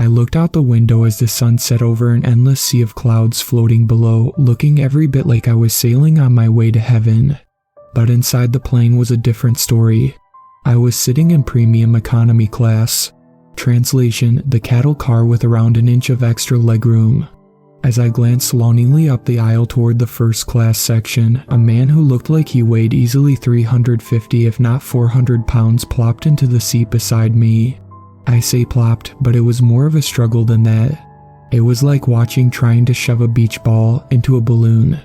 I looked out the window as the sun set over an endless sea of clouds floating below, looking every bit like I was sailing on my way to heaven. But inside the plane was a different story. I was sitting in premium economy class. Translation, the cattle car with around an inch of extra legroom. As I glanced longingly up the aisle toward the first class section, a man who looked like he weighed easily 350 if not 400 pounds plopped into the seat beside me. I say plopped, but it was more of a struggle than that. It was like watching trying to shove a beach ball into a balloon.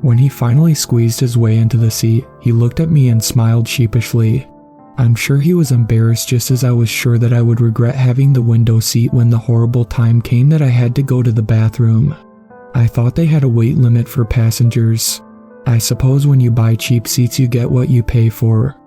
When he finally squeezed his way into the seat, he looked at me and smiled sheepishly. I'm sure he was embarrassed, just as I was sure that I would regret having the window seat when the horrible time came that I had to go to the bathroom. I thought they had a weight limit for passengers. I suppose when you buy cheap seats you get what you pay for.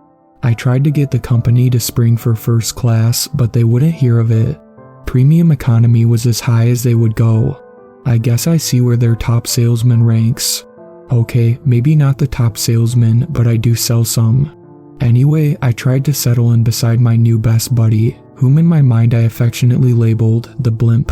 I tried to get the company to spring for first class, but they wouldn't hear of it. Premium economy was as high as they would go. I guess I see where their top salesman ranks. Okay, maybe not the top salesman, but I do sell some. Anyway, I tried to settle in beside my new best buddy, whom in my mind I affectionately labeled the blimp.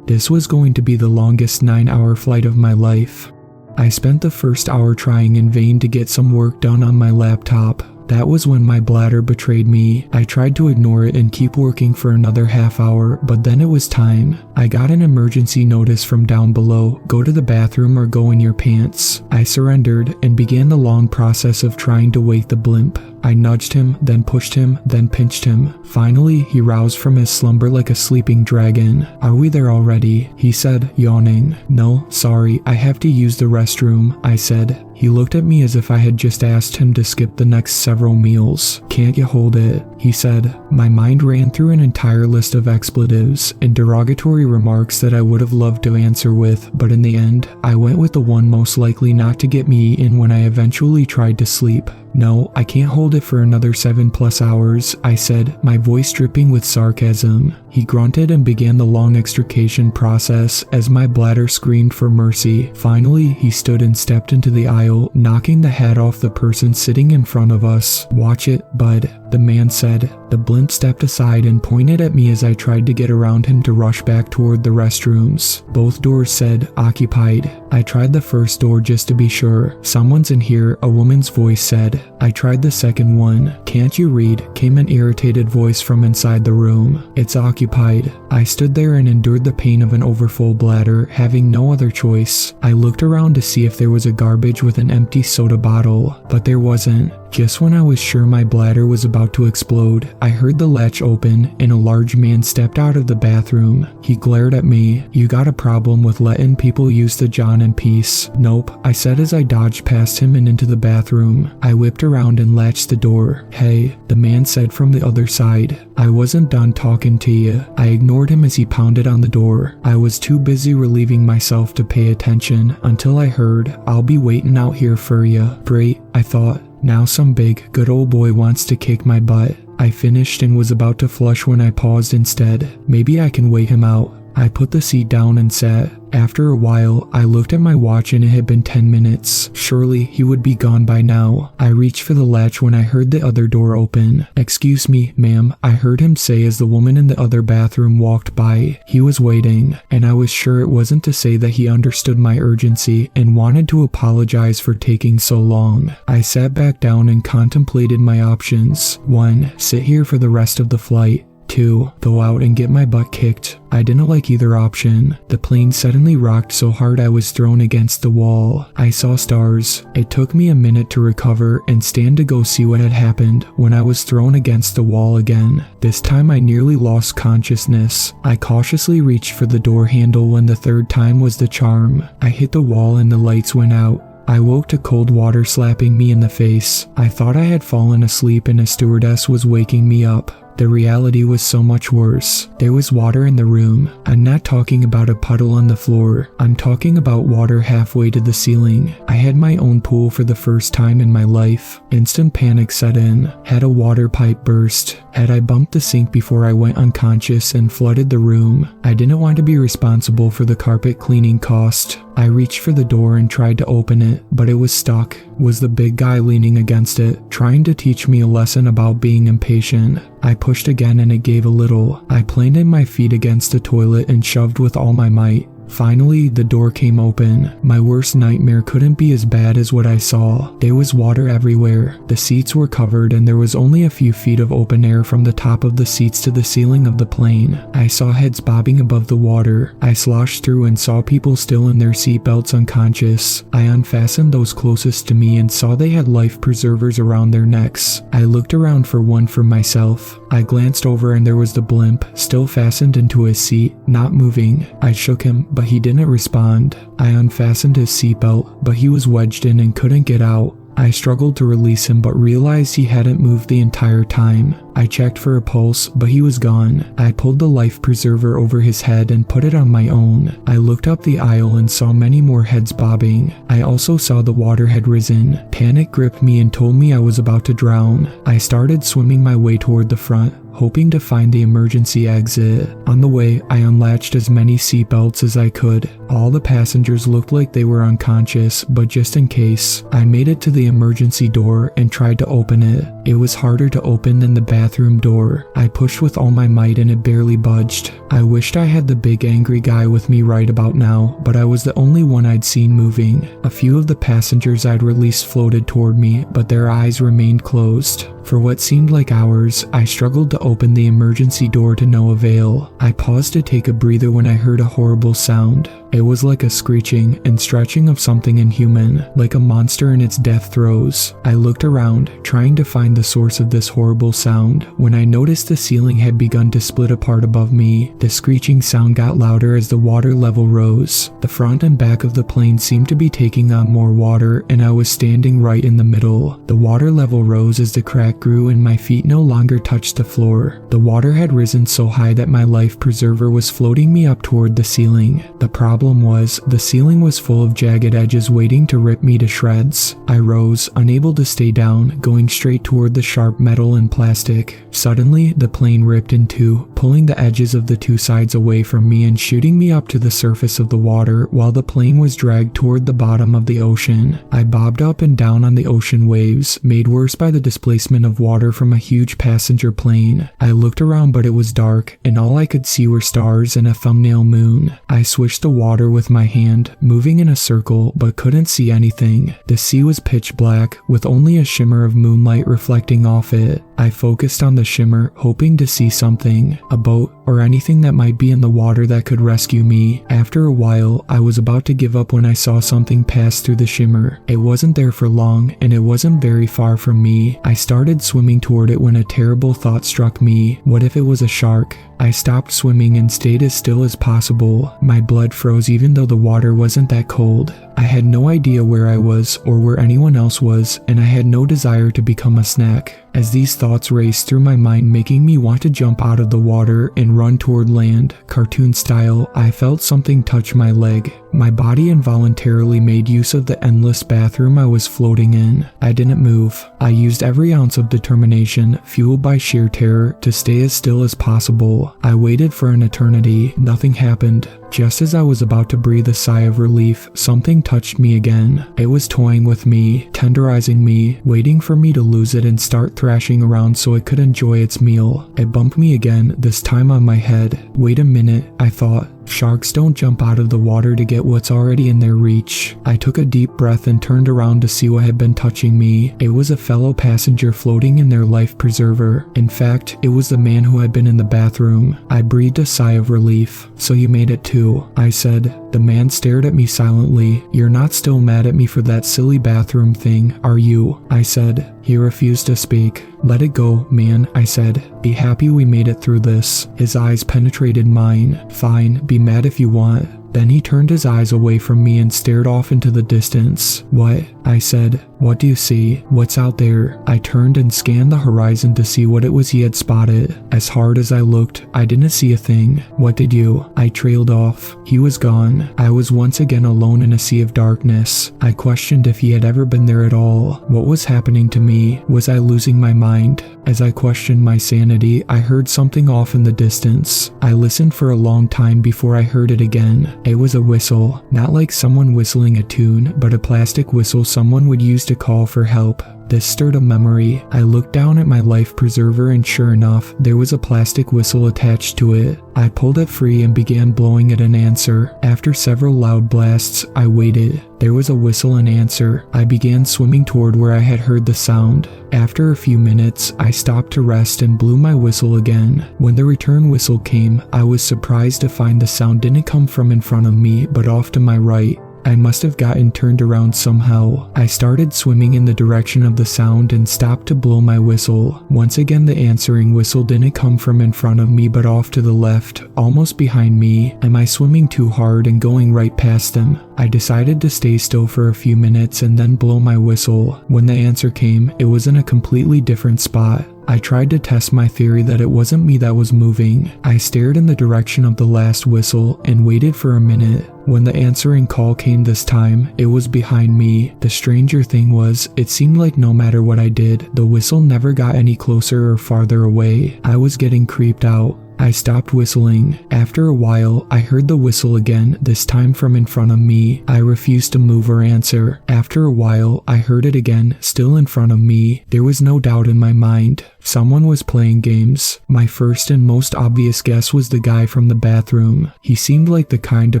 This was going to be the longest 9-hour flight of my life. I spent the first hour trying in vain to get some work done on my laptop. That was when my bladder betrayed me. I tried to ignore it and keep working for another half hour, but then it was time. I got an emergency notice from down below. Go to the bathroom or go in your pants. I surrendered and began the long process of trying to wake the blimp. I nudged him, then pushed him, then pinched him. Finally, he roused from his slumber like a sleeping dragon. Are we there already? He said, yawning. No, sorry, I have to use the restroom, I said. He looked at me as if I had just asked him to skip the next several meals. Can't you hold it? He said. My mind ran through an entire list of expletives and derogatory remarks that I would have loved to answer with, but in the end, I went with the one most likely not to get me in when I eventually tried to sleep. No, I can't hold it for another 7+ hours, I said, my voice dripping with sarcasm. He grunted and began the long extrication process as my bladder screamed for mercy. Finally, he stood and stepped into the aisle, knocking the hat off the person sitting in front of us. Watch it, bud, the man said. The blimp stepped aside and pointed at me as I tried to get around him to rush back toward the restrooms. Both doors said, occupied. I tried the first door just to be sure. Someone's in here, a woman's voice said. I tried the second one. Can't you read? Came an irritated voice from inside the room. It's occupied. I stood there and endured the pain of an overfull bladder, having no other choice. I looked around to see if there was a garbage with an empty soda bottle, but there wasn't. Just when I was sure my bladder was about to explode, I heard the latch open and a large man stepped out of the bathroom. He glared at me. You got a problem with letting people use the John in peace? Nope, I said as I dodged past him and into the bathroom. I whipped around and latched the door. Hey, the man said from the other side. I wasn't done talking to you. I ignored him as he pounded on the door. I was too busy relieving myself to pay attention until I heard, I'll be waiting out here for you. Great, I thought. Now some big, good old boy wants to kick my butt. I finished and was about to flush when I paused instead. Maybe I can wait him out. I put the seat down and sat. After a while, I looked at my watch and it had been 10 minutes. Surely he would be gone by now. I reached for the latch when I heard the other door open. Excuse me, ma'am, I heard him say as the woman in the other bathroom walked by. He was waiting, and I was sure it wasn't to say that he understood my urgency and wanted to apologize for taking so long. I sat back down and contemplated my options. 1. Sit here for the rest of the flight. 2. Go out and get my butt kicked. I didn't like either option. The plane suddenly rocked so hard I was thrown against the wall. I saw stars. It took me a minute to recover and stand to go see what had happened when I was thrown against the wall again. This time I nearly lost consciousness. I cautiously reached for the door handle when the third time was the charm. I hit the wall and the lights went out. I woke to cold water slapping me in the face. I thought I had fallen asleep and a stewardess was waking me up. The reality was so much worse. There was water in the room. I'm not talking about a puddle on the floor. I'm talking about water halfway to the ceiling. I had my own pool for the first time in my life. Instant panic set in. Had a water pipe burst? Had I bumped the sink before I went unconscious and flooded the room? I didn't want to be responsible for the carpet cleaning cost. I reached for the door and tried to open it, but it was stuck. was the big guy leaning against it, trying to teach me a lesson about being impatient. I pushed again and it gave a little. I planted my feet against the toilet and shoved with all my might. Finally, the door came open. My worst nightmare couldn't be as bad as what I saw. There was water everywhere. The seats were covered and there was only a few feet of open air from the top of the seats to the ceiling of the plane. I saw heads bobbing above the water. I sloshed through and saw people still in their seatbelts unconscious. I unfastened those closest to me and saw they had life preservers around their necks. I looked around for one for myself. I glanced over and there was the blimp, still fastened into his seat, not moving. I shook him, but he didn't respond. I unfastened his seatbelt, but he was wedged in and couldn't get out. I struggled to release him but realized he hadn't moved the entire time. I checked for a pulse, but he was gone. I pulled the life preserver over his head and put it on my own. I looked up the aisle and saw many more heads bobbing. I also saw the water had risen. Panic gripped me and told me I was about to drown. I started swimming my way toward the front, hoping to find the emergency exit. On the way, I unlatched as many seatbelts as I could. All the passengers looked like they were unconscious, but just in case, I made it to the emergency door and tried to open it. It was harder to open than the bathroom door. I pushed with all my might and it barely budged. I wished I had the big angry guy with me right about now, but I was the only one I'd seen moving. A few of the passengers I'd released floated toward me, but their eyes remained closed. For what seemed like hours, I struggled to open the emergency door to no avail. I paused to take a breather when I heard a horrible sound. It was like a screeching and stretching of something inhuman, like a monster in its death throes. I looked around, trying to find the source of this horrible sound, when I noticed the ceiling had begun to split apart above me. The screeching sound got louder as the water level rose. The front and back of the plane seemed to be taking on more water, and I was standing right in the middle. The water level rose as the crack grew and my feet no longer touched the floor. The water had risen so high that my life preserver was floating me up toward the ceiling. The problem was, the ceiling was full of jagged edges waiting to rip me to shreds. I rose, unable to stay down, going straight toward the sharp metal and plastic. Suddenly, the plane ripped in two, pulling the edges of the two sides away from me and shooting me up to the surface of the water while the plane was dragged toward the bottom of the ocean. I bobbed up and down on the ocean waves, made worse by the displacement of water from a huge passenger plane. I looked around but it was dark, and all I could see were stars and a thumbnail moon. I swished the water with my hand, moving in a circle, but couldn't see anything. The sea was pitch black, with only a shimmer of moonlight reflecting off it. I focused on the shimmer, hoping to see something, a boat, or anything that might be in the water that could rescue me. After a while, I was about to give up when I saw something pass through the shimmer. It wasn't there for long, and it wasn't very far from me. I started swimming toward it when a terrible thought struck me. What if it was a shark? I stopped swimming and stayed as still as possible. My blood froze even though the water wasn't that cold. I had no idea where I was or where anyone else was, and I had no desire to become a snack. As these thoughts raced through my mind, making me want to jump out of the water and run toward land, cartoon style, I felt something touch my leg. My body involuntarily made use of the endless bathroom I was floating in. I didn't move. I used every ounce of determination, fueled by sheer terror, to stay as still as possible. I waited for an eternity. Nothing happened. Just as I was about to breathe a sigh of relief, something touched me again. It was toying with me, tenderizing me, waiting for me to lose it and start thrashing around so it could enjoy its meal. It bumped me again, this time on my head. Wait a minute, I thought. Sharks don't jump out of the water to get what's already in their reach. I took a deep breath and turned around to see what had been touching me. It was a fellow passenger floating in their life preserver. In fact, it was the man who had been in the bathroom. I breathed a sigh of relief. "So you made it too," I said. The man stared at me silently. "You're not still mad at me for that silly bathroom thing, are you?" I said. He refused to speak. "Let it go, man," I said. "Be happy we made it through this." His eyes penetrated mine. "Fine, be mad if you want." Then he turned his eyes away from me and stared off into the distance. "What?" I said. "What do you see? What's out there?" I turned and scanned the horizon to see what it was he had spotted. As hard as I looked, I didn't see a thing. "What did you?" I trailed off. He was gone. I was once again alone in a sea of darkness. I questioned if he had ever been there at all. What was happening to me? Was I losing my mind? As I questioned my sanity, I heard something off in the distance. I listened for a long time before I heard it again. It was a whistle, not like someone whistling a tune, but a plastic whistle someone would use to call for help. This stirred a memory. I looked down at my life preserver and sure enough, there was a plastic whistle attached to it. I pulled it free and began blowing it an answer. After several loud blasts, I waited. There was a whistle and answer. I began swimming toward where I had heard the sound. After a few minutes, I stopped to rest and blew my whistle again. When the return whistle came, I was surprised to find the sound didn't come from in front of me, but off to my right. I must have gotten turned around somehow. I started swimming in the direction of the sound and stopped to blow my whistle. Once again, the answering whistle didn't come from in front of me but off to the left, almost behind me. Am I swimming too hard and going right past them? I decided to stay still for a few minutes and then blow my whistle. When the answer came, it was in a completely different spot. I tried to test my theory that it wasn't me that was moving. I stared in the direction of the last whistle and waited for a minute. When the answering call came this time, it was behind me. The stranger thing was, it seemed like no matter what I did, the whistle never got any closer or farther away. I was getting creeped out. I stopped whistling. After a while, I heard the whistle again, this time from in front of me. I refused to move or answer. After a while, I heard it again, still in front of me. There was no doubt in my mind. Someone was playing games. My first and most obvious guess was the guy from the bathroom. He seemed like the kind to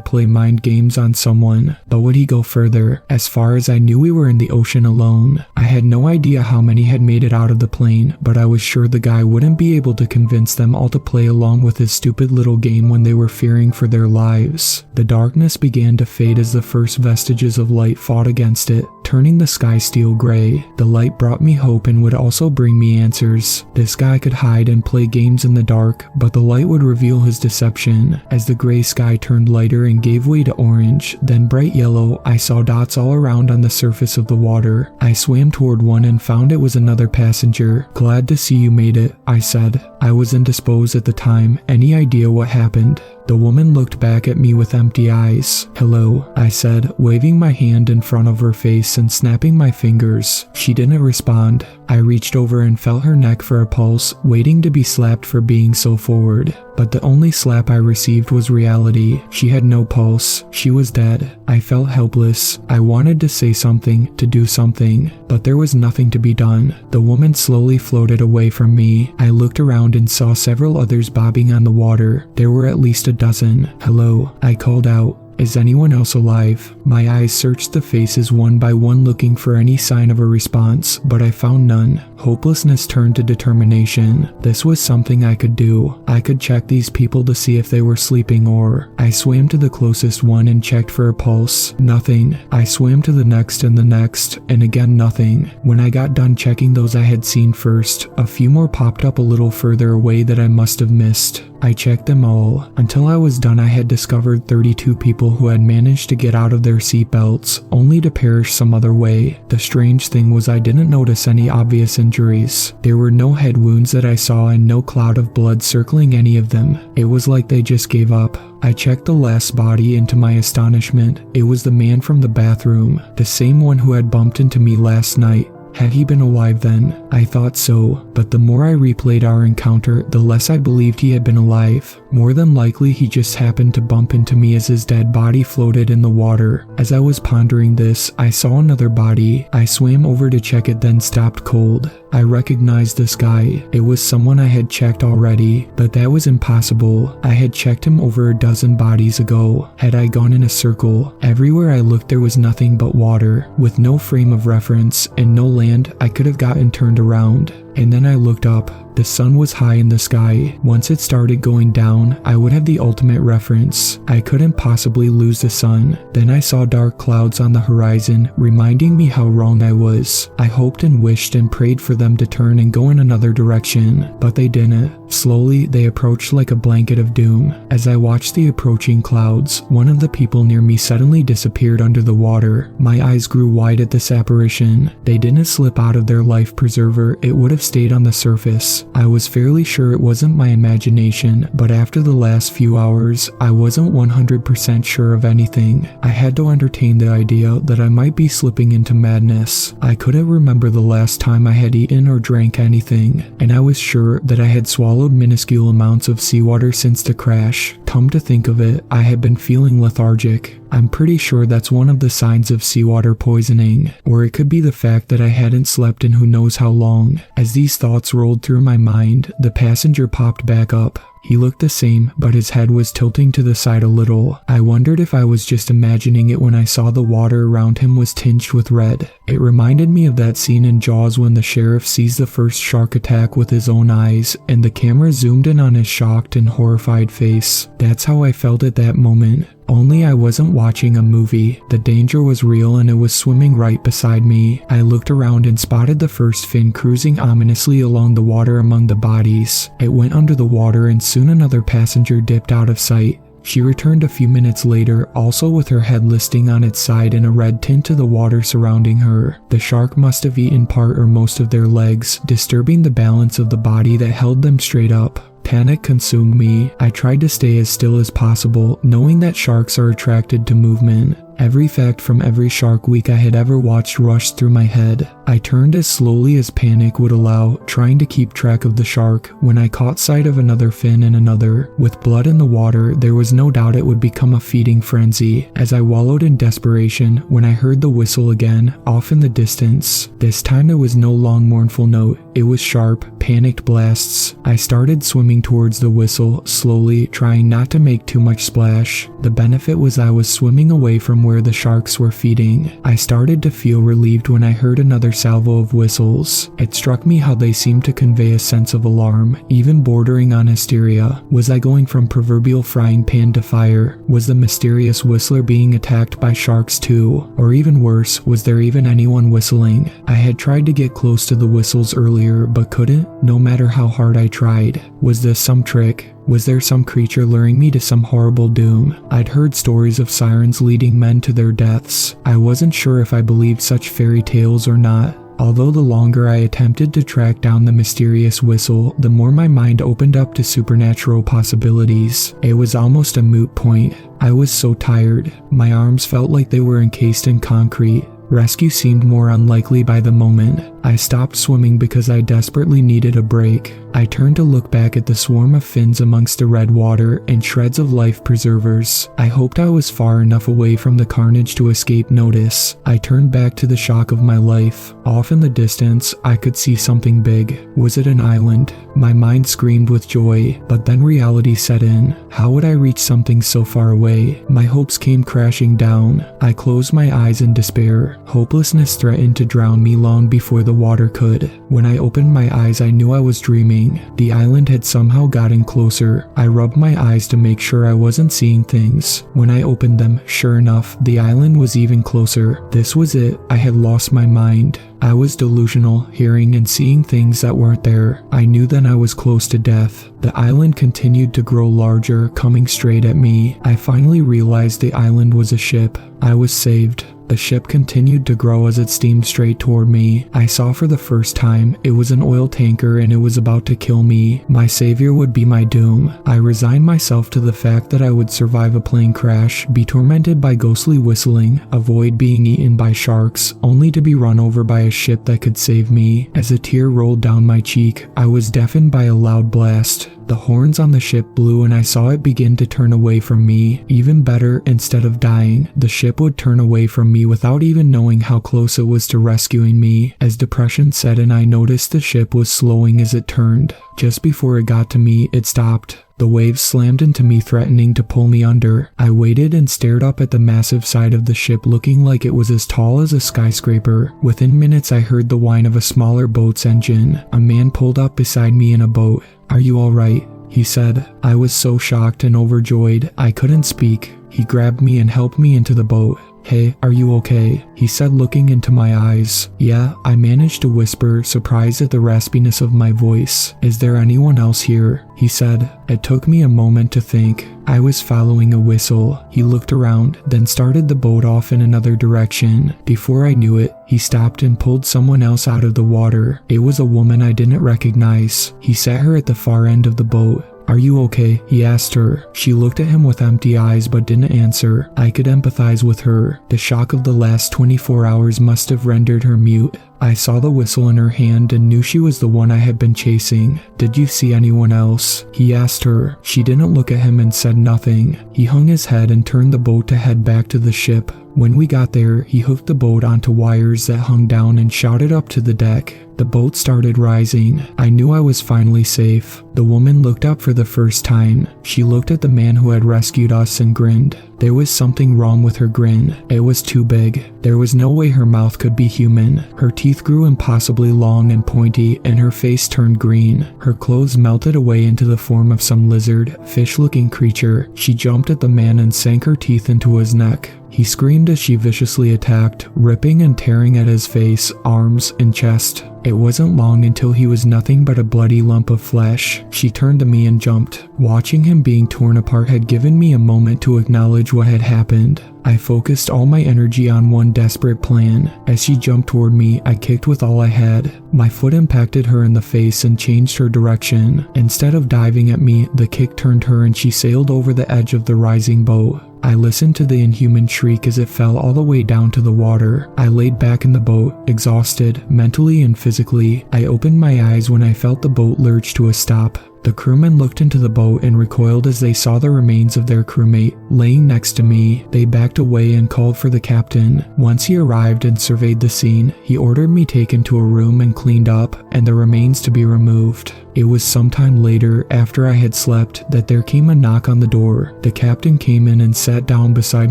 play mind games on someone. But would he go further? As far as I knew, we were in the ocean alone. I had no idea how many had made it out of the plane, but I was sure the guy wouldn't be able to convince them all to play along with his stupid little game when they were fearing for their lives. The darkness began to fade as the first vestiges of light fought against it, turning the sky steel gray. The light brought me hope and would also bring me answers. This guy could hide and play games in the dark, but the light would reveal his deception. As the gray sky turned lighter and gave way to orange, then bright yellow, I saw dots all around on the surface of the water. I swam toward one and found it was another passenger. "Glad to see you made it," I said. I was indisposed at the time. Any idea what happened? The woman looked back at me with empty eyes. "Hello," I said, waving my hand in front of her face and snapping my fingers. She didn't respond. I reached over and felt her neck for a pulse, waiting to be slapped for being so forward. But the only slap I received was reality. She had no pulse. She was dead. I felt helpless. I wanted to say something, to do something, but there was nothing to be done. The woman slowly floated away from me. I looked around and saw several others bobbing on the water. There were at least a dozen. "Hello," I called out. "Is anyone else alive?" My eyes searched the faces one by one looking for any sign of a response, but I found none. Hopelessness turned to determination. This was something I could do. I could check these people to see if they were sleeping or... I swam to the closest one and checked for a pulse. Nothing. I swam to the next, and again nothing. When I got done checking those I had seen first, a few more popped up a little further away that I must have missed. I checked them all. Until I was done, I had discovered 32 people who had managed to get out of their seatbelts, only to perish some other way. The strange thing was I didn't notice any obvious injuries. There were no head wounds that I saw and no cloud of blood circling any of them. It was like they just gave up. I checked the last body and to my astonishment, it was the man from the bathroom, the same one who had bumped into me last night. Had he been alive then? I thought so, but the more I replayed our encounter, the less I believed he had been alive. More than likely he just happened to bump into me as his dead body floated in the water. As I was pondering this, I saw another body. I swam over to check it, then stopped cold. I recognized this guy. It was someone I had checked already, but that was impossible. I had checked him over a dozen bodies ago. Had I gone in a circle? Everywhere I looked there was nothing but water, with no frame of reference and no land I could have gotten turned around. And then I looked up. The sun was high in the sky. Once it started going down, I would have the ultimate reference. I couldn't possibly lose the sun. Then I saw dark clouds on the horizon, reminding me how wrong I was. I hoped and wished and prayed for them to turn and go in another direction, but they didn't. Slowly, they approached like a blanket of doom. As I watched the approaching clouds, one of the people near me suddenly disappeared under the water. My eyes grew wide at this apparition. They didn't slip out of their life preserver, it would have stayed on the surface. I was fairly sure it wasn't my imagination, but after the last few hours, I wasn't 100% sure of anything. I had to entertain the idea that I might be slipping into madness. I couldn't remember the last time I had eaten or drank anything, and I was sure that I had swallowed minuscule amounts of seawater since the crash. Come to think of it, I had been feeling lethargic. I'm pretty sure that's one of the signs of seawater poisoning, or it could be the fact that I hadn't slept in who knows how long. As these thoughts rolled through my mind, the passenger popped back up. He looked the same, but his head was tilting to the side a little. I wondered if I was just imagining it when I saw the water around him was tinged with red. It reminded me of that scene in Jaws when the sheriff sees the first shark attack with his own eyes, and the camera zoomed in on his shocked and horrified face. That's how I felt at that moment. Only I wasn't watching a movie. The danger was real and it was swimming right beside me. I looked around and spotted the first fin cruising ominously along the water among the bodies. It went under the water and soon another passenger dipped out of sight. She returned a few minutes later, also with her head listing on its side and a red tint to the water surrounding her. The shark must have eaten part or most of their legs, disturbing the balance of the body that held them straight up. Panic consumed me. I tried to stay as still as possible, knowing that sharks are attracted to movement. Every fact from every Shark Week I had ever watched rushed through my head. I turned as slowly as panic would allow, trying to keep track of the shark, when I caught sight of another fin and another. With blood in the water, there was no doubt it would become a feeding frenzy. As I wallowed in desperation, when I heard the whistle again, off in the distance. This time it was no long mournful note. It was sharp, panicked blasts. I started swimming towards the whistle, slowly, trying not to make too much splash. The benefit was I was swimming away from where the sharks were feeding. I started to feel relieved when I heard another salvo of whistles. It struck me how they seemed to convey a sense of alarm, even bordering on hysteria. Was I going from proverbial frying pan to fire? Was the mysterious whistler being attacked by sharks too? Or even worse, was there even anyone whistling? I had tried to get close to the whistles earlier, but couldn't, no matter how hard I tried. Was this some trick? Was there some creature luring me to some horrible doom? I'd heard stories of sirens leading men to their deaths. I wasn't sure if I believed such fairy tales or not. Although the longer I attempted to track down the mysterious whistle, the more my mind opened up to supernatural possibilities. It was almost a moot point. I was so tired. My arms felt like they were encased in concrete. Rescue seemed more unlikely by the moment. I stopped swimming because I desperately needed a break. I turned to look back at the swarm of fins amongst the red water and shreds of life preservers. I hoped I was far enough away from the carnage to escape notice. I turned back to the shock of my life. Off in the distance, I could see something big. Was it an island? My mind screamed with joy, but then reality set in. How would I reach something so far away? My hopes came crashing down. I closed my eyes in despair. Hopelessness threatened to drown me long before the water could. When I opened my eyes, I knew I was dreaming. The island had somehow gotten closer. I rubbed my eyes to make sure I wasn't seeing things. When I opened them, sure enough, the island was even closer. This was it. I had lost my mind. I was delusional, hearing and seeing things that weren't there. I knew then I was close to death. The island continued to grow larger, coming straight at me. I finally realized the island was a ship. I was saved. The ship continued to grow as it steamed straight toward me. I saw for the first time it was an oil tanker and it was about to kill me. My savior would be my doom. I resigned myself to the fact that I would survive a plane crash, be tormented by ghostly whistling, avoid being eaten by sharks, only to be run over by a ship that could save me. As a tear rolled down my cheek, I was deafened by a loud blast. The horns on the ship blew and I saw it begin to turn away from me. Even better, instead of dying, the ship would turn away from me without even knowing how close it was to rescuing me. As depression set in, I noticed the ship was slowing as it turned. Just before it got to me, it stopped. The waves slammed into me, threatening to pull me under. I waited and stared up at the massive side of the ship, looking like it was as tall as a skyscraper. Within minutes, I heard the whine of a smaller boat's engine. A man pulled up beside me in a boat. "Are you all right?" he said. I was so shocked and overjoyed, I couldn't speak. He grabbed me and helped me into the boat. "Hey, are you okay?" he said, looking into my eyes. "Yeah," I managed to whisper, surprised at the raspiness of my voice. "Is there anyone else here?" he said. It took me a moment to think. I was following a whistle. He looked around, then started the boat off in another direction. Before I knew it, he stopped and pulled someone else out of the water. It was a woman I didn't recognize. He sat her at the far end of the boat. "Are you okay?" he asked her. She looked at him with empty eyes but didn't answer. I could empathize with her. The shock of the last 24 hours must have rendered her mute. I saw the whistle in her hand and knew she was the one I had been chasing. "Did you see anyone else?" he asked her. She didn't look at him and said nothing. He hung his head and turned the boat to head back to the ship. When we got there, he hooked the boat onto wires that hung down and shouted up to the deck. The boat started rising. I knew I was finally safe. The woman looked up for the first time. She looked at the man who had rescued us and grinned. There was something wrong with her grin. It was too big. There was no way her mouth could be human. Her teeth grew impossibly long and pointy, and her face turned green. Her clothes melted away into the form of some lizard, fish-looking creature. She jumped at the man and sank her teeth into his neck. He screamed as she viciously attacked, ripping and tearing at his face, arms, and chest. It wasn't long until he was nothing but a bloody lump of flesh. She turned to me and jumped. Watching him being torn apart had given me a moment to acknowledge what had happened. I focused all my energy on one desperate plan. As she jumped toward me, I kicked with all I had. My foot impacted her in the face and changed her direction. Instead of diving at me, the kick turned her and she sailed over the edge of the rising boat. I listened to the inhuman shriek as it fell all the way down to the water. I laid back in the boat, exhausted, mentally and physically. I opened my eyes when I felt the boat lurch to a stop. The crewmen looked into the boat and recoiled as they saw the remains of their crewmate laying next to me. They backed away and called for the captain. Once he arrived and surveyed the scene, he ordered me taken to a room and cleaned up, and the remains to be removed. It was sometime later, after I had slept, that there came a knock on the door. The captain came in and sat down beside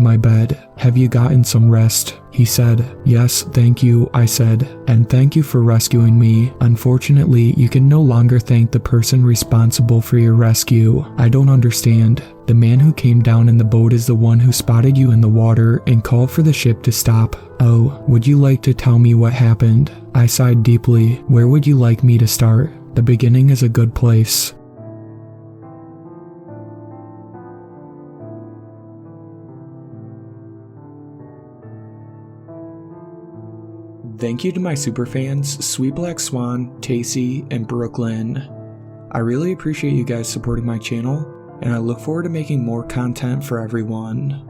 my bed. "Have you gotten some rest?" he said. "Yes, thank you," I said. "And thank you for rescuing me. Unfortunately, you can no longer thank the person responsible for your rescue. I don't understand. The man who came down in the boat is the one who spotted you in the water and called for the ship to stop. Oh, would you like to tell me what happened?" I sighed deeply. "Where would you like me to start? The beginning is a good place." Thank you to my superfans, Sweet Black Swan, Tacey, and Brooklyn. I really appreciate you guys supporting my channel, and I look forward to making more content for everyone.